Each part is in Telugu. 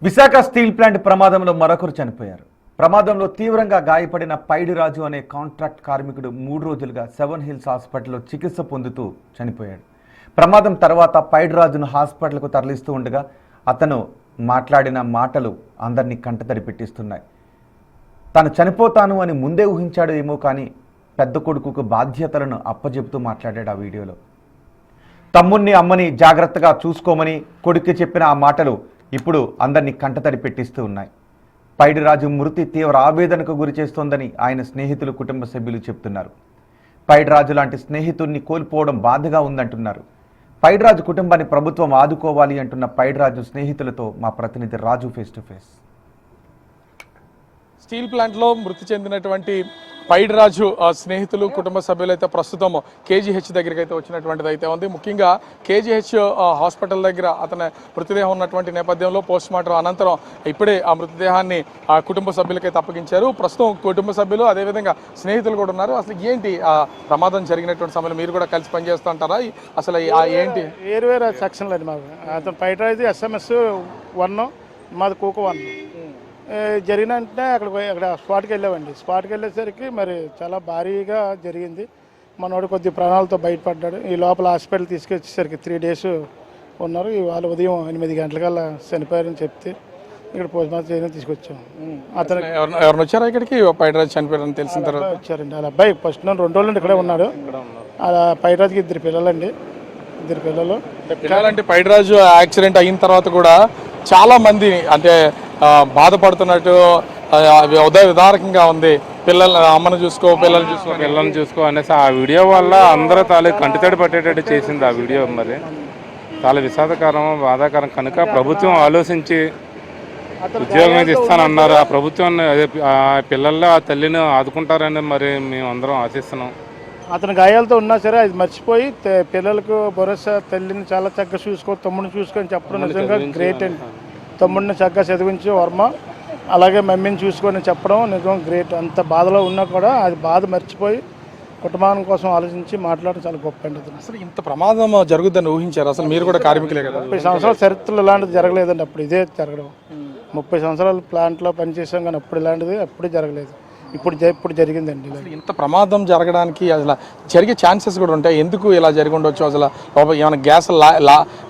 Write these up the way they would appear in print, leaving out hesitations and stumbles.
విశాఖ స్టీల్ ప్లాంట్ ప్రమాదంలో మరొకరు చనిపోయారు. ప్రమాదంలో తీవ్రంగా గాయపడిన పైడిరాజు అనే కాంట్రాక్ట్ కార్మికుడు 3 రోజులుగా సెవెన్ హిల్స్ హాస్పిటల్లో చికిత్స పొందుతూ చనిపోయాడు. ప్రమాదం తర్వాత పైడిరాజును హాస్పిటల్కు తరలిస్తూ ఉండగా అతను మాట్లాడిన మాటలు అందరినీ కంటతడి పెట్టిస్తున్నాయి. తాను చనిపోతాను అని ముందే ఊహించాడు ఏమో కానీ పెద్ద కొడుకుకు బాధ్యతలను అప్పజెపుతూ మాట్లాడాడు ఆ వీడియోలో. తమ్ముణ్ణి అమ్మని జాగ్రత్తగా చూసుకోమని కొడుక్కి చెప్పిన ఆ మాటలు ఇప్పుడు అందరినీ కంటతడి పెట్టిస్తూ ఉన్నాయి. పైడిరాజు మృతి తీవ్ర ఆవేదనకు గురి చేస్తోందని ఆయన స్నేహితులు, కుటుంబ సభ్యులు చెప్తున్నారు. పైడిరాజు లాంటి స్నేహితుడిని కోల్పోవడం బాధగా ఉందంటున్నారు. పైడిరాజు కుటుంబాన్ని ప్రభుత్వం ఆదుకోవాలి అంటున్న పైడిరాజు స్నేహితులతో మా ప్రతినిధి రాజు ఫేస్ టు ఫేస్. స్టీల్ ప్లాంట్లో మృతి చెందినటువంటి పైడిరాజు స్నేహితులు, కుటుంబ సభ్యులు అయితే ప్రస్తుతం కేజీహెచ్ దగ్గరికి అయితే వచ్చినటువంటిది అయితే ఉంది. ముఖ్యంగా కేజీహెచ్ హాస్పిటల్ దగ్గర అతని మృతదేహం ఉన్నటువంటి నేపథ్యంలో పోస్ట్ మార్టం అనంతరం ఇప్పుడే ఆ మృతదేహాన్ని కుటుంబ సభ్యులకైతే అప్పగించారు. ప్రస్తుతం కుటుంబ సభ్యులు అదేవిధంగా స్నేహితులు కూడా ఉన్నారు. అసలు ఏంటి ఆ ప్రమాదం జరిగినటువంటి సమయంలో మీరు కూడా కలిసి పనిచేస్తూ ఉంటారా? అసలు ఏంటి? వేరు సెక్షన్లు అండి మాకు. అతను పైడిరాజు SMS 1, మాది కూక 1. జరిగిన వెంటనే అక్కడ స్పాట్కి వెళ్ళామండి. స్పాట్కి వెళ్ళేసరికి మరి చాలా భారీగా జరిగింది. మనోడు కొద్ది ప్రాణాలతో బయటపడ్డాడు. ఈ లోపల హాస్పిటల్ తీసుకొచ్చేసరికి 3 డేస్ ఉన్నారు. ఇవాళ ఉదయం 8 గంటలకల్లా చనిపోయారని చెప్తే ఇక్కడ పోస్ట్ మార్టం చేయడానికి తీసుకొచ్చాము. అతను ఎవరిని వచ్చారా ఇక్కడికి? పైడిరాజు చనిపోయారని తెలిసిన తర్వాత వచ్చారండి. వాళ్ళ అబ్బాయి ఫస్ట్ 2 రోజులు ఇక్కడే ఉన్నాడు. అలా పైడిరాజుకి 2 పిల్లలండి. 2 పిల్లలు. పిల్లలంటే పైడిరాజు యాక్సిడెంట్ అయిన తర్వాత కూడా చాలా మంది అంటే బాధపడుతున్నట్టు ఉదయ విధారకంగా ఉంది. అమ్మను చూసుకో, పిల్లల్ని చూసుకో అనేసి ఆ వీడియో వల్ల అందరూ తాలూకు కంటితడి పట్టేటట్టు చేసింది ఆ వీడియో. మరి చాలా విషాదకరం, బాధాకరం. కనుక ప్రభుత్వం ఆలోచించి ఉద్యోగం అయితే ఇస్తానన్నారు. ఆ ప్రభుత్వం ఆ పిల్లల్లో ఆ తల్లిని ఆదుకుంటారని మరి మేము అందరం ఆశిస్తున్నాం. అతను గాయాలతో ఉన్నా సరే అది మర్చిపోయి పిల్లలకు భరోసా, తల్లిని చాలా చక్కగా చూసుకో, తమ్ముడిని చూసుకొని చెప్పడం నిజంగా గ్రేట్ అండి. తమ్ముడిని చక్కగా చదివించి వర్మ, అలాగే మమ్మీని చూసుకొని చెప్పడం నిజంగా గ్రేట్. అంత బాధలో ఉన్నా కూడా అది బాధ మర్చిపోయి కుటుంబం కోసం ఆలోచించి మాట్లాడడం చాలా గొప్ప అండి. అసలు ఇంత ప్రమాదం జరుగుతుందని ఊహించారు? అసలు మీరు కూడా కార్మికులే కదా. 30 సంవత్సరాల చరిత్రలో ఇలాంటిది జరగలేదండి. అప్పుడు ఇదే జరగడం. 30 సంవత్సరాలు ప్లాంట్లో పనిచేసాం కానీ అప్పుడు ఇలాంటిది అప్పుడే జరగలేదు. ఇప్పుడు జరిగిందండి. ఇంత ప్రమాదం జరగడానికి అసలు జరిగే ఛాన్సెస్ కూడా ఉంటాయి. ఎందుకు ఇలా జరిగి ఉండొచ్చు? అసలు ఏమైనా గ్యాస్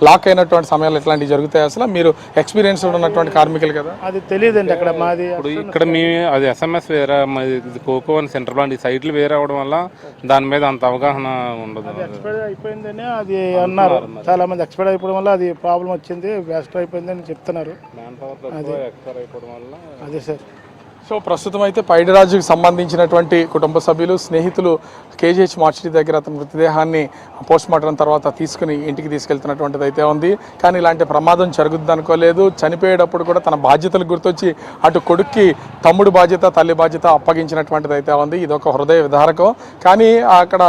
లాక్ అయినటువంటి సమయాలు ఇట్లాంటివి జరుగుతాయి? అసలు మీరు ఎక్స్పీరియన్స్ ఉన్నటువంటి కార్మికులు కదా, అది తెలియదండి. అక్కడ మాది ఇక్కడ మేము అది SMS వేరే, కోకో అని సెంటర్ ప్లాంట్ ఈ సైట్లు వేరే అవడం వల్ల దాని మీద అంత అవగాహన ఉండదు. ఎక్స్పైర్ అయిపోయిందని అది అన్నారు. చాలా మంది ఎక్స్పైర్ అయిపోవడం వల్ల అది ప్రాబ్లం వచ్చింది, వేస్ట్ అయిపోయిందని చెప్తున్నారు. అదే సార్. సో ప్రస్తుతం అయితే పైడిరాజుకి సంబంధించినటువంటి కుటుంబ సభ్యులు, స్నేహితులు కేజీహెచ్ మార్చిడి దగ్గర అతని మృతదేహాన్ని పోస్ట్ మార్టం తర్వాత తీసుకుని ఇంటికి తీసుకెళ్తున్నటువంటిది అయితే ఉంది. కానీ ఇలాంటి ప్రమాదం జరుగుద్ది అనుకోలేదు. చనిపోయేటప్పుడు కూడా తన బాధ్యతలు గుర్తొచ్చి అటు కొడుక్కి తమ్ముడు బాధ్యత, తల్లి బాధ్యత అప్పగించినటువంటిది అయితే ఉంది. ఇదొక హృదయ విదారకం. కానీ అక్కడ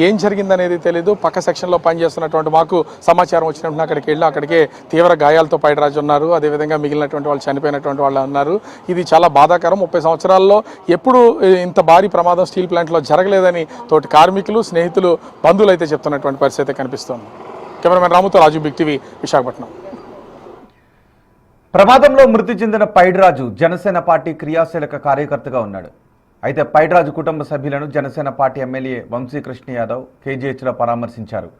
ఏం జరిగిందనేది తెలీదు. పక్క సెక్షన్లో పనిచేస్తున్నటువంటి మాకు సమాచారం వచ్చినప్పుడు అక్కడికి వెళ్ళి అక్కడికే తీవ్ర గాయాలతో పైడిరాజు ఉన్నారు. అదేవిధంగా మిగిలినటువంటి వాళ్ళు చనిపోయినటువంటి వాళ్ళు ఉన్నారు. ఇది చాలా బాధాకరం. 30 సంవత్సరాల్లో ఎప్పుడు ఇంత భారీ ప్రమాదం స్టీల్ ప్లాంట్లో జరగలేదని తోటి కార్మికులు, స్నేహితులు, బంధువులు అయితే చెప్తున్నటువంటి పరిస్థితి కనిపిస్తోంది. కెమెరామెన్ రాముతో రాజు, బిగ్ టీవీ, విశాఖపట్నం. ప్రమాదంలో మృతి చెందిన పైడిరాజు జనసేన పార్టీ క్రియాశీలక కార్యకర్తగా ఉన్నాడు. అయితే పైడిరాజు కుటుంబ సభ్యులను జనసేన పార్టీ ఎమ్మెల్యే వంశీకృష్ణ యాదవ్ కేజీహెచ్లో పరామర్శించారు.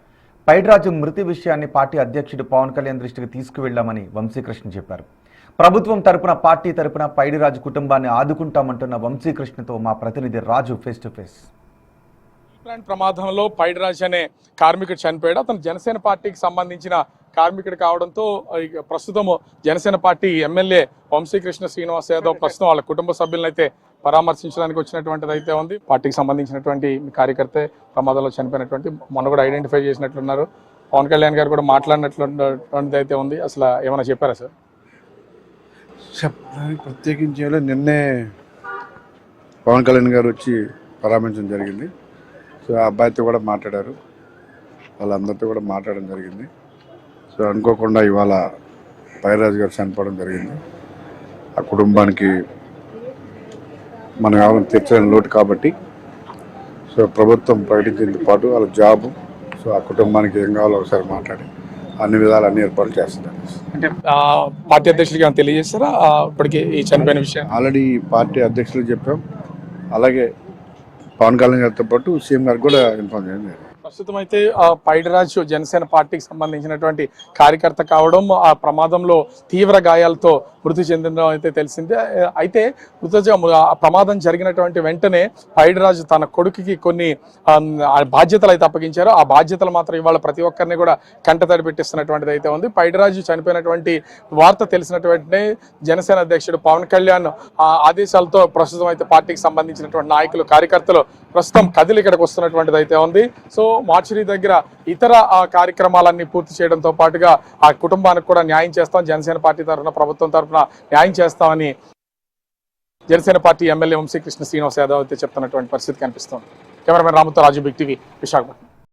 పైడిరాజు మృతి విషయాన్ని పార్టీ అధ్యక్షుడు పవన్ కళ్యాణ్ దృష్టికి తీసుకువెళ్లామని వంశీకృష్ణ చెప్పారు. ప్రభుత్వం తరపున, పార్టీ తరపున పైడిరాజు కుటుంబాన్ని ఆదుకుంటామంటున్న వంశీకృష్ణతో మా ప్రతినిధి రాజు ఫేస్ టు ఫేస్. ప్లాంట్ ప్రమాదంలో పైడిరాజు అనే కార్మికుడు చనిపోయాడు. అతను జనసేన పార్టీకి సంబంధించిన కార్మికుడు కావడంతో ప్రస్తుతం జనసేన పార్టీ ఎమ్మెల్యే వంశీకృష్ణ శ్రీనివాస్ యాదవ్ ప్రస్తుతం వాళ్ళ కుటుంబ సభ్యులను అయితే పరామర్శించడానికి వచ్చినటువంటిది అయితే ఉంది. పార్టీకి సంబంధించినటువంటి కార్యకర్త ప్రమాదంలో చనిపోయినటువంటి మొన్న కూడా ఐడెంటిఫై చేసినట్లున్నారు. పవన్ కళ్యాణ్ గారు కూడా మాట్లాడినటువంటిది అయితే ఉంది. అసలు ఏమైనా చెప్పారా సార్? చెప్పడానికి ప్రత్యేకించి నిన్నే పవన్ కళ్యాణ్ గారు వచ్చి పరామర్శించడం జరిగింది. సో ఆ అబ్బాయితో కూడా మాట్లాడారు, వాళ్ళందరితో కూడా మాట్లాడడం జరిగింది. సో అనుకోకుండా ఇవాళ పైడిరాజు గారు చనిపోవడం జరిగింది. ఆ కుటుంబానికి మనం ఎవరైనా తీర్చలేని లోటు కాబట్టి సో ప్రభుత్వం ప్రకటించేందుకు పాటు వాళ్ళ జాబు, సో ఆ కుటుంబానికి ఏం కావాలో ఒకసారి మాట్లాడి అన్ని విధాలు అన్ని ఏర్పాట్లు చేస్తున్నారు. అంటే పార్టీ అధ్యక్షుడికి ఏమైనా తెలియజేస్తారా ఇప్పటికి ఈ చనిపోయిన విషయం? ఆల్రెడీ పార్టీ అధ్యక్షులకు చెప్పాం, అలాగే పవన్ కళ్యాణ్ గారితో పాటు సీఎం గారికి కూడా ఇన్ఫార్మ్ చేయండి. ప్రస్తుతం అయితే పైడిరాజు జనసేన పార్టీకి సంబంధించినటువంటి కార్యకర్త కావడం, ఆ ప్రమాదంలో తీవ్ర గాయాలతో మృతి చెందడం అయితే తెలిసిందే. అయితే ప్రమాదం జరిగినటువంటి వెంటనే పైడిరాజు తన కొడుకుకి కొన్ని బాధ్యతలు అయితే అప్పగించారు. ఆ బాధ్యతలు మాత్రం ఇవాళ ప్రతి ఒక్కరిని కూడా కంటతడి పెట్టిస్తున్నటువంటిది అయితే ఉంది. పైడిరాజు చనిపోయినటువంటి వార్త తెలిసినటువంటి జనసేన అధ్యక్షుడు పవన్ కళ్యాణ్ ఆదేశాలతో ప్రస్తుతం అయితే పార్టీకి సంబంధించినటువంటి నాయకులు, కార్యకర్తలు ప్రస్తుతం కదిలి ఇక్కడికి వస్తున్నటువంటిది అయితే ఉంది. సో మార్చురీ దగ్గర ఇతర కార్యక్రమాలన్నీ పూర్తి చేయడంతో పాటుగా ఆ కుటుంబానికి కూడా న్యాయం చేస్తాం, జనసేన పార్టీ తరఫున, ప్రభుత్వం తరఫున న్యాయం చేస్తామని జనసేన పార్టీ ఎమ్మెల్యే వంశీకృష్ణ శ్రీనివాస్ యాదవ్ అయితే చెప్తున్నటువంటి పరిస్థితి కనిపిస్తుంది. కెమెరామెన్ రాముతో రాజు, బిగ్ టీవీ, విశాఖపట్నం.